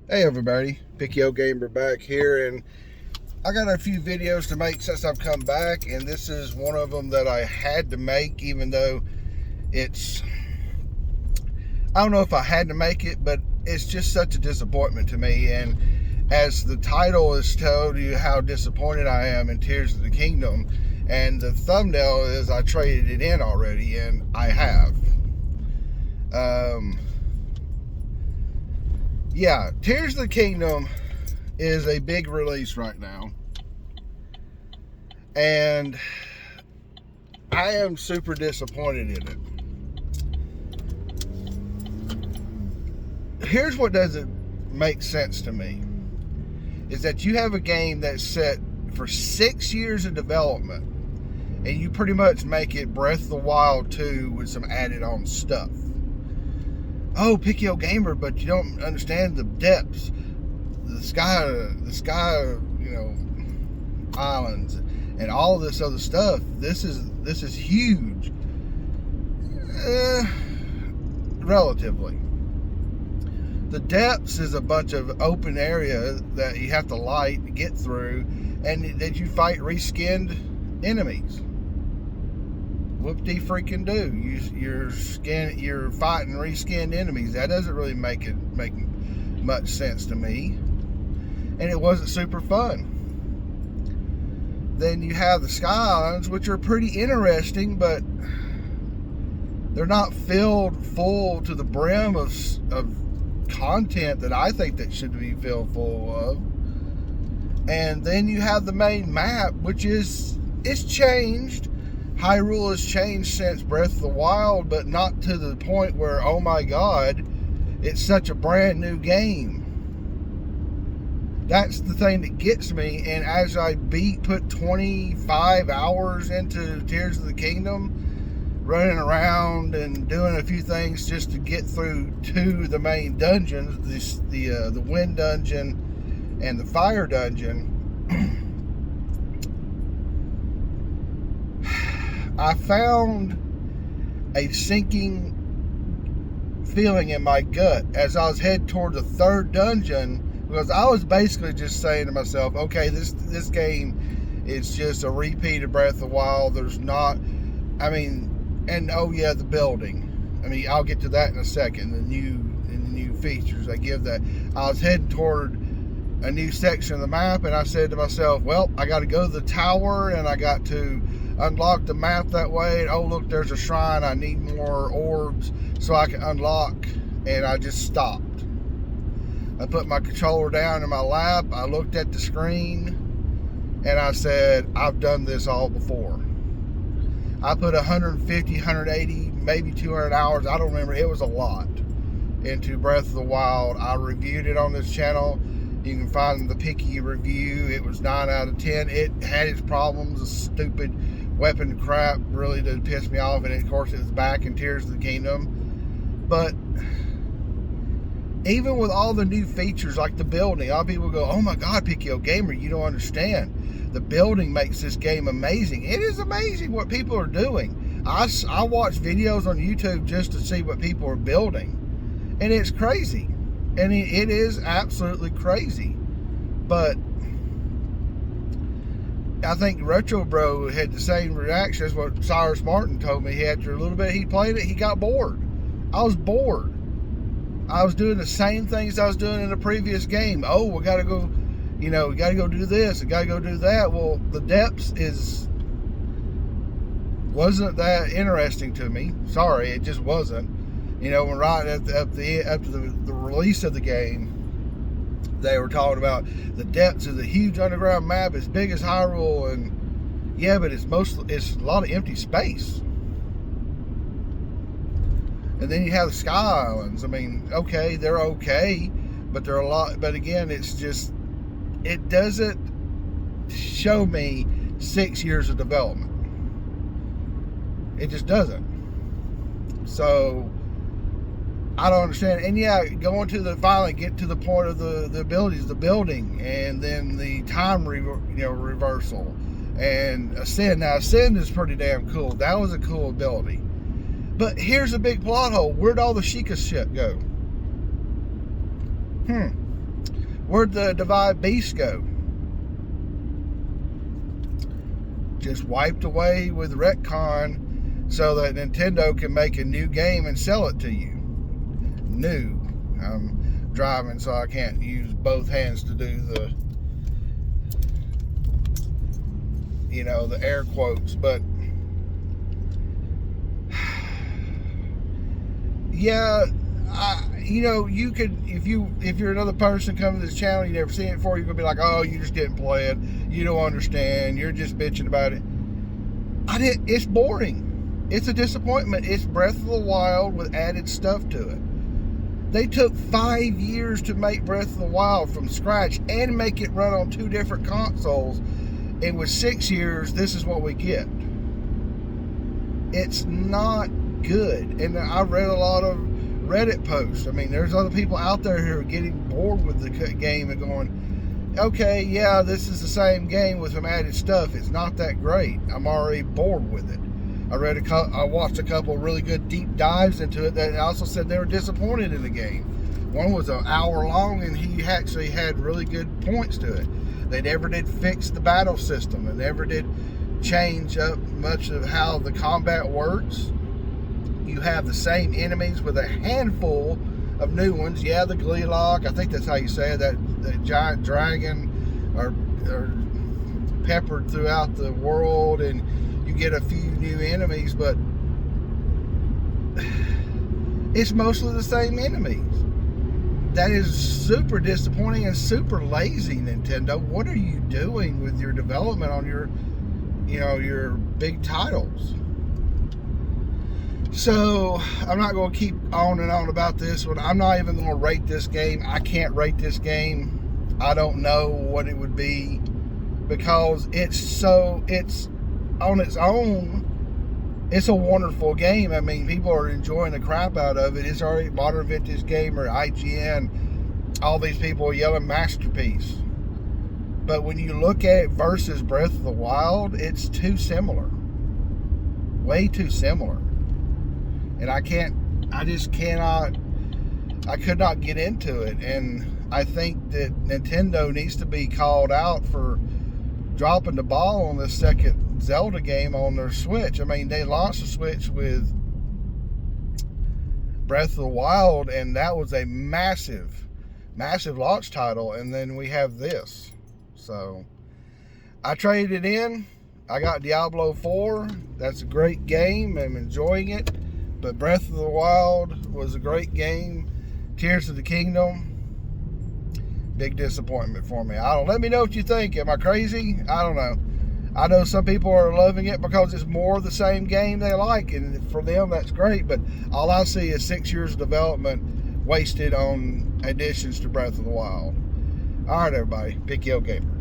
Hey everybody, Pickyo Gamer back here, and I got a few videos to make since I've come back, and this is one of them that I had to make, even though it's, I don't know if I had to make it, but it's just such a disappointment to me. And as the title has told you how disappointed I am in Tears of the Kingdom, and the thumbnail is I traded it in already, and I have. Yeah, Tears of the Kingdom is a big release right now, and I am super disappointed in it. Here's what doesn't make sense to me, is that you have a game that's set for 6 years of development, and you pretty much make it Breath of the Wild 2 with some added on stuff. Oh, Pickyo Gamer, but you don't understand the depths, the sky, islands, and all this other stuff. This is huge, relatively. The depths is a bunch of open area that you have to light to get through, and that you fight reskinned enemies. Whoop-de freaking do. You're fighting reskinned enemies. That doesn't really make much sense to me, and it wasn't super fun. Then you have the Sky Islands, which are pretty interesting, but they're not filled full to the brim of content that I think that should be filled full of. And then you have the main map, which it's changed. Hyrule has changed since Breath of the Wild, but not to the point where, oh my god, it's such a brand new game. That's the thing that gets me. And as I put 25 hours into Tears of the Kingdom, running around and doing a few things just to get through two of the main dungeons, the Wind Dungeon and the Fire Dungeon, I found a sinking feeling in my gut as I was heading toward the third dungeon, because I was basically just saying to myself, okay, this game is just a repeat of Breath of the Wild. There's not, and oh yeah, the building. I'll get to that in a second. The new features I give that. I was heading toward a new section of the map, and I said to myself, well, I got to go to the tower, and I got to unlock the map that way. And oh look, there's a shrine. I need more orbs so I can unlock. And I just stopped. I put my controller down in my lap. I looked at the screen, and I said, I've done this all before. I put 150, 180, maybe 200 hours, I don't remember, it was a lot, into Breath of the Wild. I reviewed it on this channel. You can find the Picky review. It was 9 out of 10. It had its problems. The stupid weapon crap really did piss me off, and of course it was back in Tears of the Kingdom. But even with all the new features like the building, a lot of people go, oh my god, Pickyo Gamer, you don't understand. The building makes this game amazing. It is amazing what people are doing. I watch videos on YouTube just to see what people are building, and it's crazy. And it is absolutely crazy. But I think Retro Bro had the same reaction as what Cyrus Martin told me. After a little bit he played it, he got bored. I was bored. I was doing the same things I was doing in the previous game. Oh, we got to go, we got to go do this, we got to go do that. Well, the depths wasn't that interesting to me. Sorry, it just wasn't. When right after the release of the game, they were talking about the depths of the huge underground map as big as Hyrule, and yeah, but it's a lot of empty space. And then you have the Sky Islands. Okay, they're okay, but they're a lot. But again, it's just, it doesn't show me 6 years of development. It just doesn't. So I don't understand. And yeah, going to finally get to the point of the abilities, the building, and then the time reversal, and Ascend. Now Ascend is pretty damn cool. That was a cool ability. But here's a big plot hole. Where'd all the Sheikah shit go? Where'd the Divide Beast go? Just wiped away with retcon so that Nintendo can make a new game and sell it to you. New. I'm driving, so I can't use both hands to do the, you know, the air quotes, but yeah, you know, you could, if you're another person coming to this channel, you never seen it before, you're gonna be like, oh, you just didn't play it, you don't understand, you're just bitching about it. It's boring. It's a disappointment. It's Breath of the Wild with added stuff to it. They took 5 years to make Breath of the Wild from scratch and make it run on 2 different consoles. And with 6 years, this is what we get. It's not good. And I read a lot of Reddit posts. I mean, there's other people out there who are getting bored with the game and going, okay, yeah, this is the same game with some added stuff. It's not that great. I'm already bored with it. I watched a couple of really good deep dives into it that also said they were disappointed in the game. One was an hour long, and he actually had really good points to it. They never did fix the battle system. They never did change up much of how the combat works. You have the same enemies with a handful of new ones. Yeah, the Gleelock, I think that's how you say it, that giant dragon are peppered throughout the world, and you get a few new enemies, but it's mostly the same enemies. That is super disappointing and super lazy, Nintendo. What are you doing with your development on your, you know, your big titles? So I'm not going to keep on and on about this one. I'm not even going to rate this game. I can't rate this game. I don't know what it would be, because it's on its own, it's a wonderful game. I mean, people are enjoying the crap out of it. It's already Modern Vintage Gamer, IGN, all these people are yelling masterpiece. But when you look at it versus Breath of the Wild, it's too similar. Way too similar. And I could not get into it. And I think that Nintendo needs to be called out for dropping the ball on the second Zelda game on their Switch. I mean, they launched the Switch with Breath of the Wild, and that was a massive launch title, and then we have this. So I traded it in. I got Diablo 4. That's a great game. I'm enjoying it. But Breath of the Wild was a great game. Tears of the Kingdom, big disappointment for me. Let me know what you think. Am I crazy? I don't know. I know some people are loving it because it's more of the same game they like, and for them that's great, but all I see is 6 years of development wasted on additions to Breath of the Wild. All right, everybody, Big Yo Gamer.